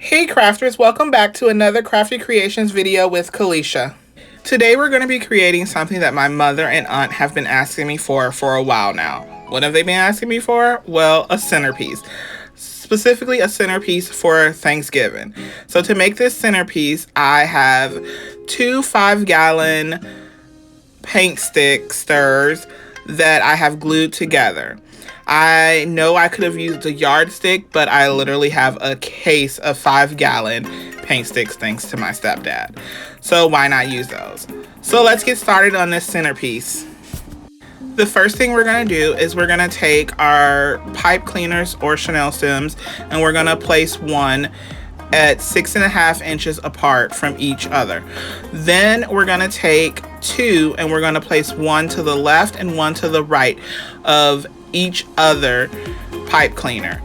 Hey crafters, welcome back to another Crafty Creations video with Kalisha. Today we're going to be creating something that my mother and aunt have been asking me for a while now. What have they been asking me for? Well, a centerpiece. Specifically a centerpiece for Thanksgiving. So to make this centerpiece, I have two 5-gallon paint stick stirrers that I have glued together. I know I could have used a yardstick, but I literally have a case of 5-gallon paint sticks thanks to my stepdad. So why not use those? So let's get started on this centerpiece. The first thing we're going to do is we're going to take our pipe cleaners or chenille stems and we're going to place one at 6.5 inches apart from each other. Then we're going to take two and we're going to place one to the left and one to the right of each other pipe cleaner.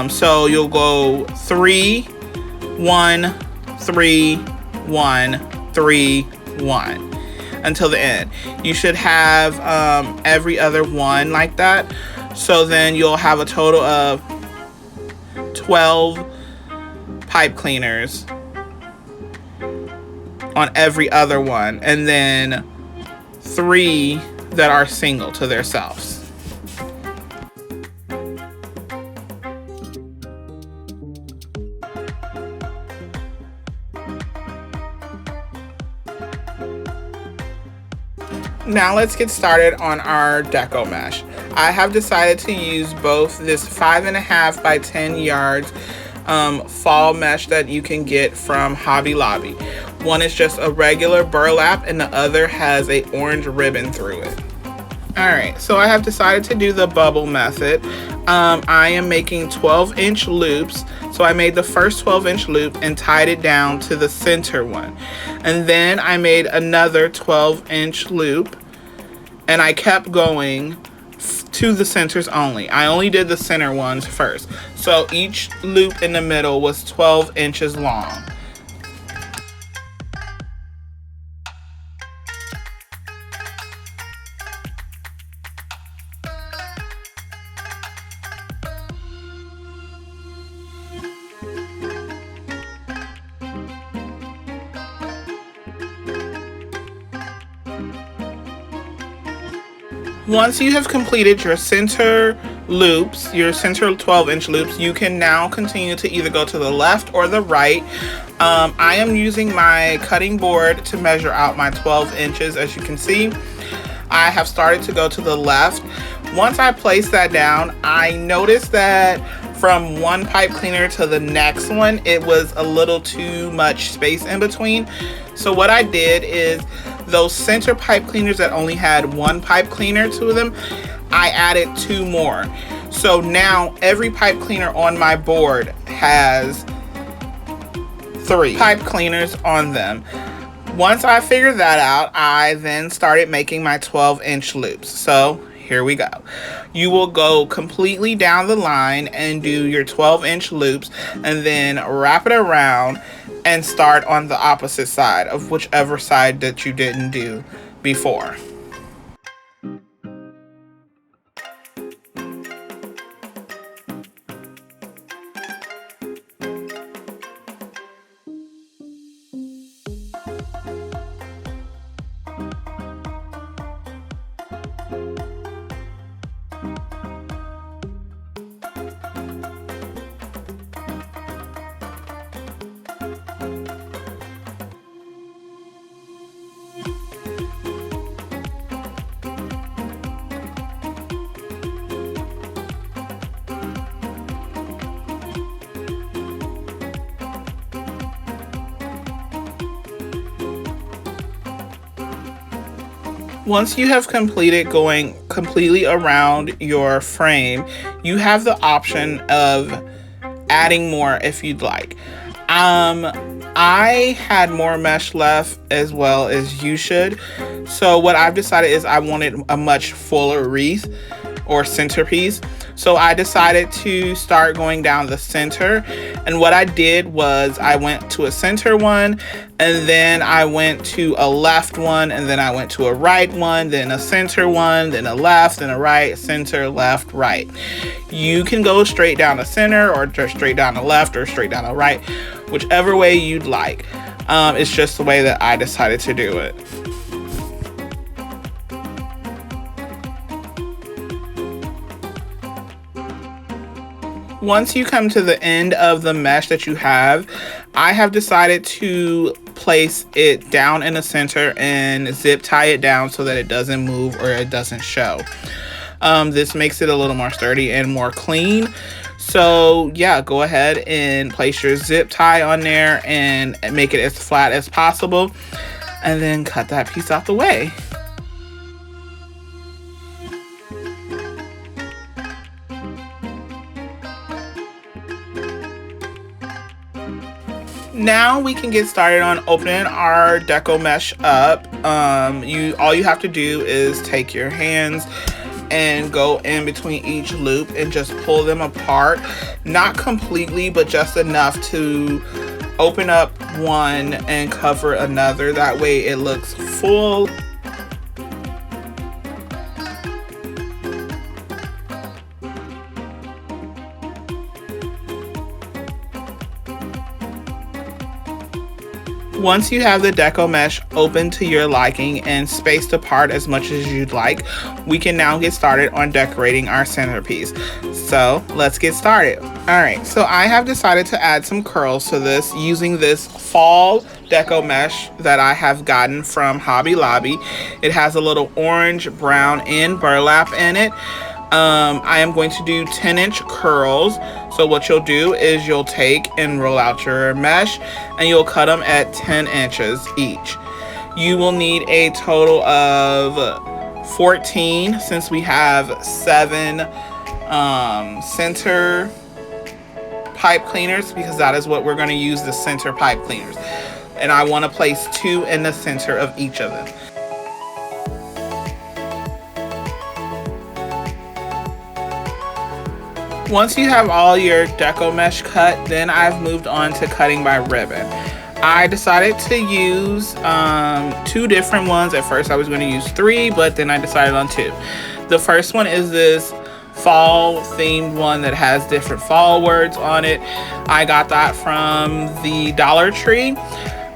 So you'll go 3, 1, 3, 1, 3, 1 until the end. You should have every other one like that. So then you'll have a total of 12 pipe cleaners on every other one, and then 3 that are single to themselves. Now let's get started on our deco mesh. I have decided to use both this 5.5 by 10 yards fall mesh that you can get from Hobby Lobby. One is just a regular burlap and the other has a orange ribbon through it. Alright, so I have decided to do the bubble method. I am making 12-inch loops. So I made the first 12-inch loop and tied it down to the center one. And then I made another 12-inch loop and I kept going to the centers only. I only did the center ones first. So each loop in the middle was 12 inches long. Once you have completed your center loops, your center 12-inch loops, you can now continue to either go to the left or the right. I am using my cutting board to measure out my 12 inches. As you can see, I have started to go to the left. Once I place that down, I noticed that from one pipe cleaner to the next one, it was a little too much space in between. So what I did is those center pipe cleaners that only had one pipe cleaner to them, I added 2 more. So now every pipe cleaner on my board has 3 pipe cleaners on them. Once I figured that out, I then started making my 12-inch loops. So here we go. You will go completely down the line and do your 12-inch loops and then wrap it around and start on the opposite side of whichever side that you didn't do before. Once you have completed going completely around your frame, you have the option of adding more if you'd like. I had more mesh left as well as you should. So what I've decided is I wanted a much fuller wreath. or centerpiece. So I decided to start going down the center, and what I did was I went to a center one, and then I went to a left one, and then I went to a right one, then a center one, then a left, then a right, center, left, right. You can go straight down the center, or just straight down the left, or straight down the right, whichever way you'd like. It's just the way that I decided to do it. Once you come to the end of the mesh that you have, I have decided to place it down in the center and zip tie it down so that it doesn't move or it doesn't show. This makes it a little more sturdy and more clean. So yeah, go ahead and place your zip tie on there and make it as flat as possible, and then cut that piece out the way. Now we can get started on opening our deco mesh up. All you have to do is take your hands and go in between each loop and just pull them apart. Not completely, but just enough to open up one and cover another. That way it looks full. Once you have the deco mesh open to your liking and spaced apart as much as you'd like, we can now get started on decorating our centerpiece. So let's get started. Alright, so I have decided to add some curls to this using this fall deco mesh that I have gotten from Hobby Lobby. It has a little orange, brown, and burlap in it. I am going to do 10-inch curls. So what you'll do is you'll take and roll out your mesh and you'll cut them at 10 inches each. You will need a total of 14 since we have 7 center pipe cleaners, because that is what we're going to use, the center pipe cleaners. And I want to place 2 in the center of each of them. Once you have all your deco mesh cut, then I've moved on to cutting my ribbon. I decided to use 2 different ones. At first I was going to use 3, but then I decided on 2. The first one is this fall themed one that has different fall words on it. I got that from the Dollar Tree.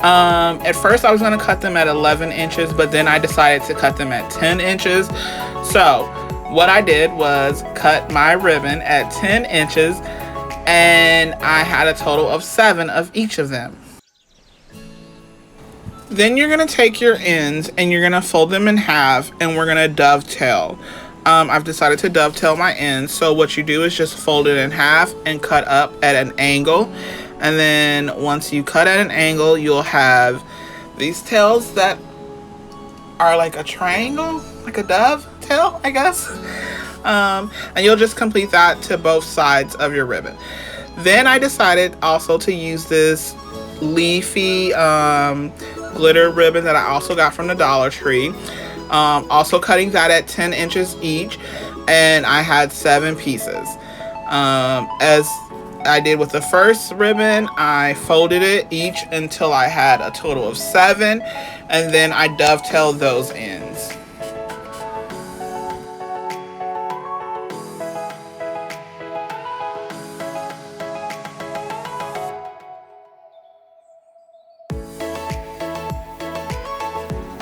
At first I was going to cut them at 11 inches, but then I decided to cut them at 10 inches. So what I did was cut my ribbon at 10 inches, and I had a total of 7 of each of them. Then you're going to take your ends and you're going to fold them in half, and we're going to dovetail. I've decided to dovetail my ends, so what you do is just fold it in half and cut up at an angle. And then once you cut at an angle, you'll have these tails that are like a triangle, like a dove tail, I guess. And you'll just complete that to both sides of your ribbon. Then I decided also to use this leafy glitter ribbon that I also got from the Dollar Tree. Also cutting that at 10 inches each, and I had 7 pieces. As I did with the first ribbon, I folded it each until I had a total of 7, and then I dovetailed those ends.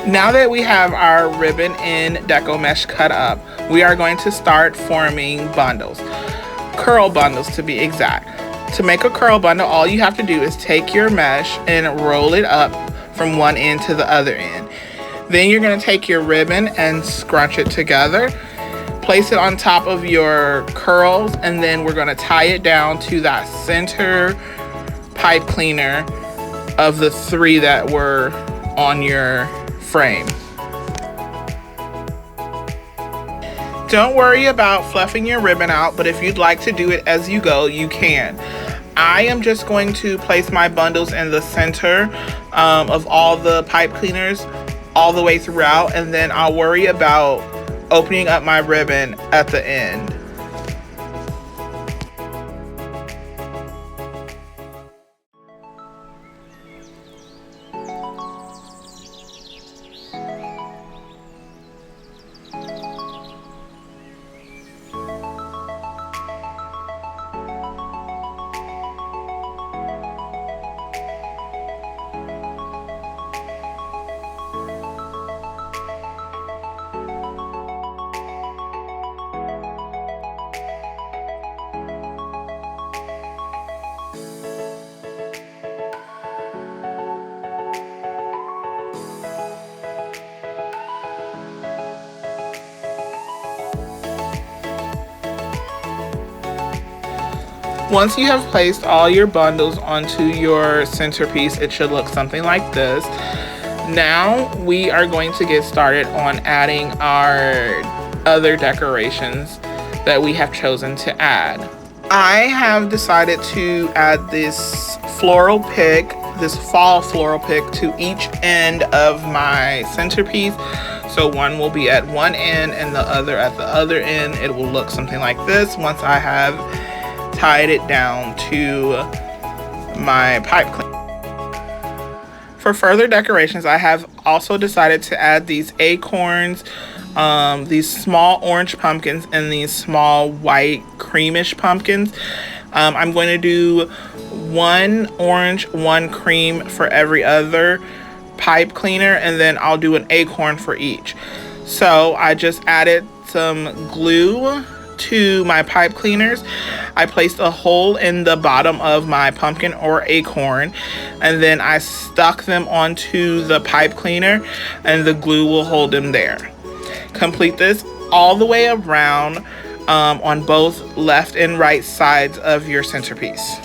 Now that we have our ribbon and deco mesh cut up, we are going to start forming bundles. Curl bundles to be exact. To make a curl bundle, all you have to do is take your mesh and roll it up from one end to the other end. Then you're going to take your ribbon and scrunch it together. Place it on top of your curls, and then we're going to tie it down to that center pipe cleaner of the 3 that were on your frame. Don't worry about fluffing your ribbon out, but if you'd like to do it as you go, you can. I am just going to place my bundles in the center of all the pipe cleaners all the way throughout, and then I'll worry about opening up my ribbon at the end. Once you have placed all your bundles onto your centerpiece, it should look something like this. Now we are going to get started on adding our other decorations that we have chosen to add. I have decided to add this floral pick, this fall floral pick, to each end of my centerpiece. So one will be at one end and the other at the other end. It will look something like this once I have tied it down to my pipe cleaner. For further decorations, I have also decided to add these acorns, these small orange pumpkins, and these small white creamish pumpkins. I'm going to do one orange, one cream for every other pipe cleaner, and then I'll do an acorn for each. So I just added some glue to my pipe cleaners. I placed a hole in the bottom of my pumpkin or acorn, and then I stuck them onto the pipe cleaner, and the glue will hold them there. Complete this all the way around on both left and right sides of your centerpiece.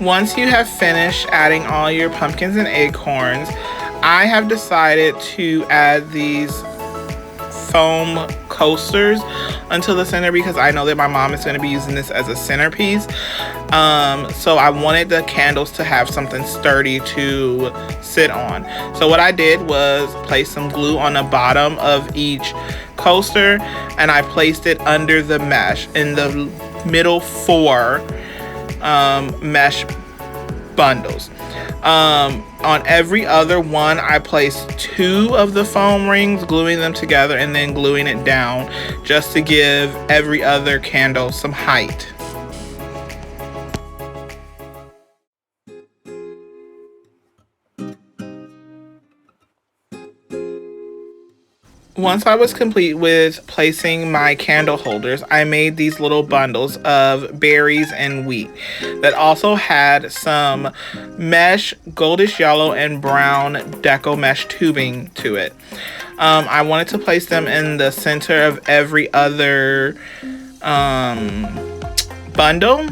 Once you have finished adding all your pumpkins and acorns, I have decided to add these foam coasters until the center because I know that my mom is going to be using this as a centerpiece. So I wanted the candles to have something sturdy to sit on. So what I did was place some glue on the bottom of each coaster, and I placed it under the mesh in the middle 4 mesh bundles. On every other one, I placed 2 of the foam rings, gluing them together and then gluing it down just to give every other candle some height. Once I was complete with placing my candle holders, I made these little bundles of berries and wheat that also had some mesh, goldish yellow and brown deco mesh tubing to it. I wanted to place them in the center of every other bundle.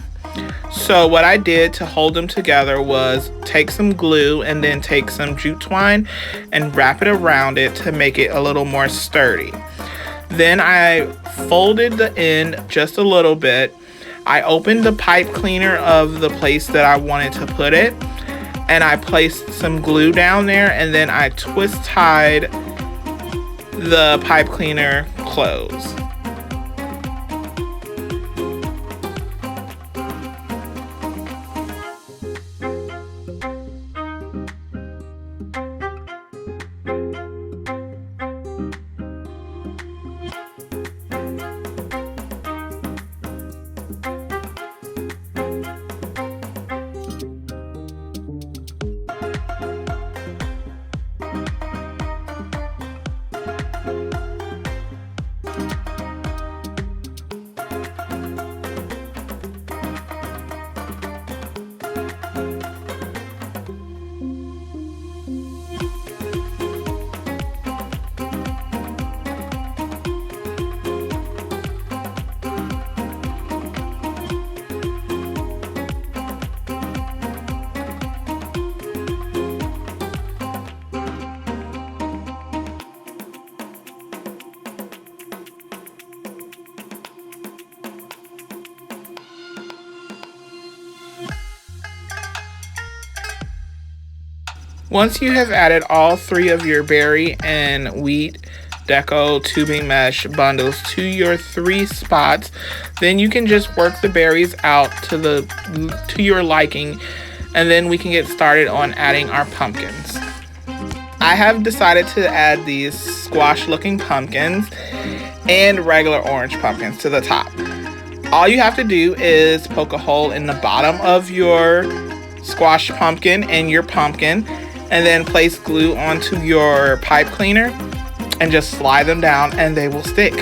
So what I did to hold them together was take some glue and then take some jute twine and wrap it around it to make it a little more sturdy. Then I folded the end just a little bit. I opened the pipe cleaner of the place that I wanted to put it, and I placed some glue down there, and then I twist tied the pipe cleaner closed. Once you have added all 3 of your berry and wheat deco tubing mesh bundles to your 3 spots, then you can just work the berries out to your liking, and then we can get started on adding our pumpkins. I have decided to add these squash looking pumpkins and regular orange pumpkins to the top. All you have to do is poke a hole in the bottom of your squash pumpkin and your pumpkin, and then place glue onto your pipe cleaner and just slide them down and they will stick.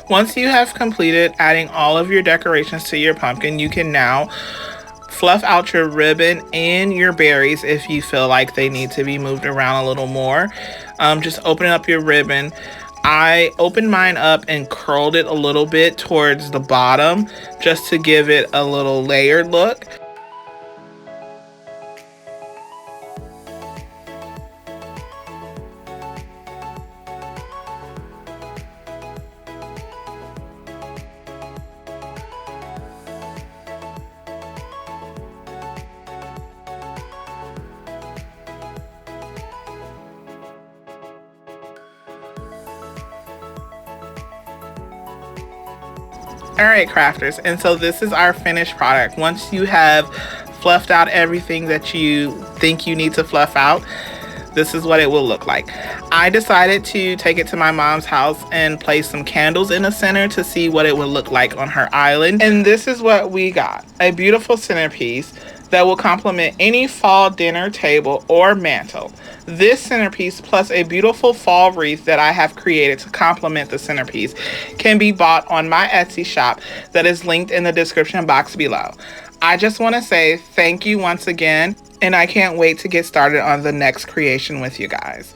Once you have completed adding all of your decorations to your pumpkin, you can now fluff out your ribbon and your berries if you feel like they need to be moved around a little more. Just open up your ribbon. I opened mine up and curled it a little bit towards the bottom just to give it a little layered look. Alright crafters, and so this is our finished product. Once you have fluffed out everything that you think you need to fluff out, this is what it will look like. I decided to take it to my mom's house and place some candles in the center to see what it would look like on her island. And this is what we got. A beautiful centerpiece that will complement any fall dinner table or mantle. This centerpiece plus a beautiful fall wreath that I have created to complement the centerpiece can be bought on my Etsy shop that is linked in the description box below. I just want to say thank you once again, and I can't wait to get started on the next creation with you guys.